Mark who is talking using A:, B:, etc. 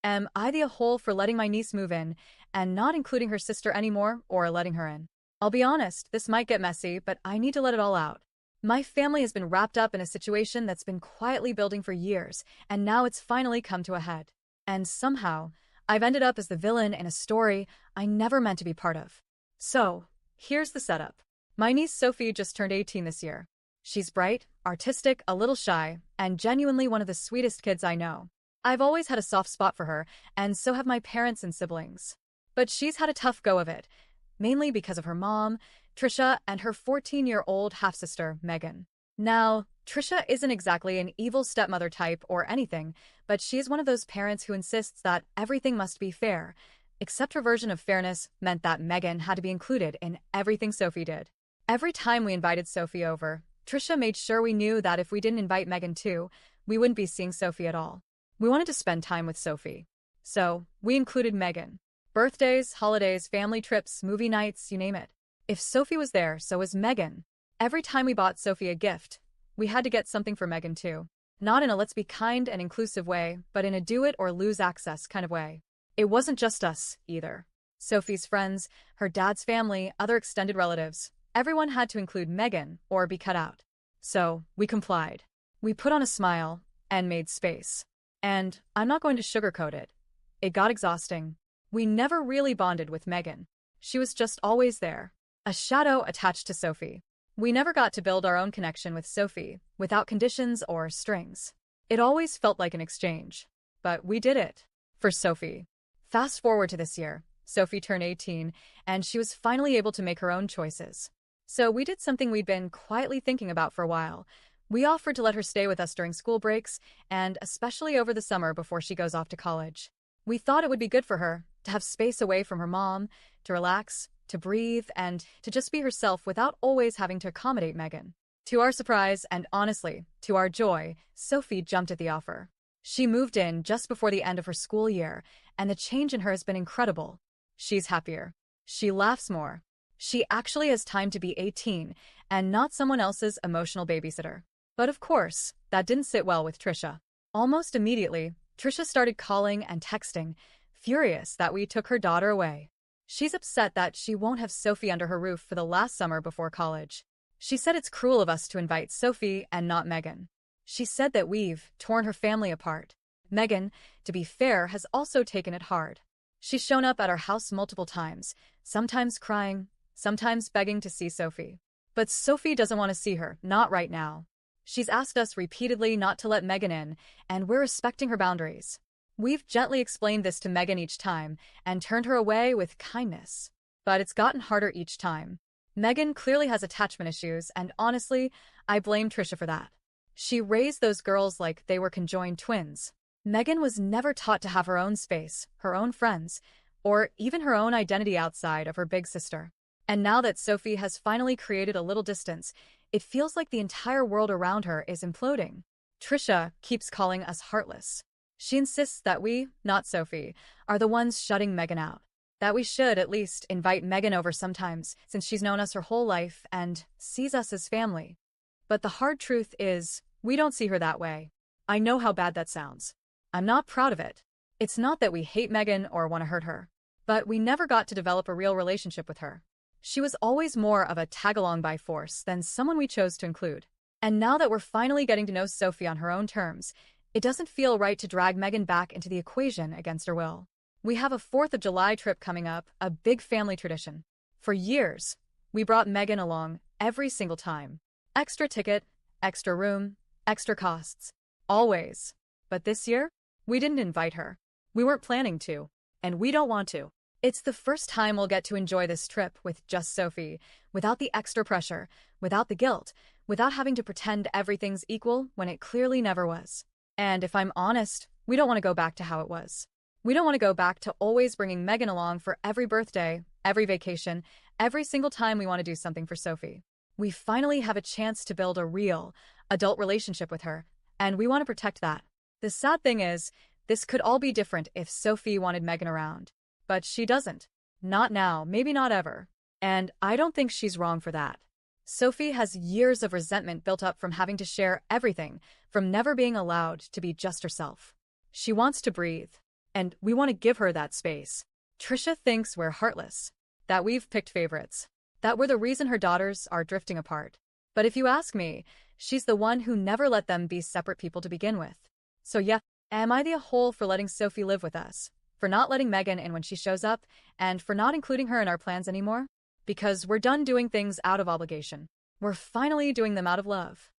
A: Am I the a-hole for letting my niece move in and not including her sister anymore or letting her in? I'll be honest, this might get messy, but I need to let it all out. My family has been wrapped up in a situation that's been quietly building for years, and now it's finally come to a head. And somehow, I've ended up as the villain in a story I never meant to be part of. So, here's the setup. My niece Sophie just turned 18 this year. She's bright, artistic, a little shy, and genuinely one of the sweetest kids I know. I've always had a soft spot for her, and so have my parents and siblings. But she's had a tough go of it, mainly because of her mom, Trisha, and her 14-year-old half-sister, Megan. Now, Trisha isn't exactly an evil stepmother type or anything, but she's one of those parents who insists that everything must be fair, except her version of fairness meant that Megan had to be included in everything Sophie did. Every time we invited Sophie over, Trisha made sure we knew that if we didn't invite Megan too, we wouldn't be seeing Sophie at all. We wanted to spend time with Sophie. So, we included Megan. Birthdays, holidays, family trips, movie nights, you name it. If Sophie was there, so was Megan. Every time we bought Sophie a gift, we had to get something for Megan too. Not in a let's be kind and inclusive way, but in a do it or lose access kind of way. It wasn't just us, either. Sophie's friends, her dad's family, other extended relatives, everyone had to include Megan or be cut out. So, we complied. We put on a smile and made space. And I'm not going to sugarcoat it. It got exhausting. We never really bonded with Megan. She was just always there, a shadow attached to Sophie. We never got to build our own connection with Sophie, without conditions or strings. It always felt like an exchange. But we did it. For Sophie. Fast forward to this year. Sophie turned 18, and she was finally able to make her own choices. So we did something we'd been quietly thinking about for a while. We offered to let her stay with us during school breaks, and especially over the summer before she goes off to college. We thought it would be good for her to have space away from her mom, to relax, to breathe, and to just be herself without always having to accommodate Megan. To our surprise, and honestly, to our joy, Sophie jumped at the offer. She moved in just before the end of her school year, and the change in her has been incredible. She's happier. She laughs more. She actually has time to be 18, and not someone else's emotional babysitter. But of course, that didn't sit well with Trisha. Almost immediately, Trisha started calling and texting, furious that we took her daughter away. She's upset that she won't have Sophie under her roof for the last summer before college. She said it's cruel of us to invite Sophie and not Megan. She said that we've torn her family apart. Megan, to be fair, has also taken it hard. She's shown up at our house multiple times, sometimes crying, sometimes begging to see Sophie. But Sophie doesn't want to see her, not right now. She's asked us repeatedly not to let Megan in, and we're respecting her boundaries. We've gently explained this to Megan each time and turned her away with kindness. But it's gotten harder each time. Megan clearly has attachment issues, and honestly, I blame Trisha for that. She raised those girls like they were conjoined twins. Megan was never taught to have her own space, her own friends, or even her own identity outside of her big sister. And now that Sophie has finally created a little distance, it feels like the entire world around her is imploding. Trisha keeps calling us heartless. She insists that we, not Sophie, are the ones shutting Megan out. That we should at least invite Megan over sometimes, since she's known us her whole life and sees us as family. But the hard truth is, we don't see her that way. I know how bad that sounds. I'm not proud of it. It's not that we hate Megan or want to hurt her, but we never got to develop a real relationship with her. She was always more of a tag-along by force than someone we chose to include. And now that we're finally getting to know Sophie on her own terms, it doesn't feel right to drag Megan back into the equation against her will. We have a 4th of July trip coming up, a big family tradition. For years, we brought Megan along every single time. Extra ticket, extra room, extra costs. Always. But this year, we didn't invite her. We weren't planning to, and we don't want to. It's the first time we'll get to enjoy this trip with just Sophie, without the extra pressure, without the guilt, without having to pretend everything's equal when it clearly never was. And if I'm honest, we don't want to go back to how it was. We don't want to go back to always bringing Megan along for every birthday, every vacation, every single time we want to do something for Sophie. We finally have a chance to build a real, adult relationship with her, and we want to protect that. The sad thing is, this could all be different if Sophie wanted Megan around. But she doesn't. Not now, maybe not ever. And I don't think she's wrong for that. Sophie has years of resentment built up from having to share everything, from never being allowed to be just herself. She wants to breathe. and we want to give her that space. Trisha thinks we're heartless, that we've picked favorites, that we're the reason her daughters are drifting apart. But if you ask me, she's the one who never let them be separate people to begin with. So yeah, am I the a-hole for letting Sophie live with us? For not letting Megan in when she shows up, and for not including her in our plans anymore? Because we're done doing things out of obligation. We're finally doing them out of love.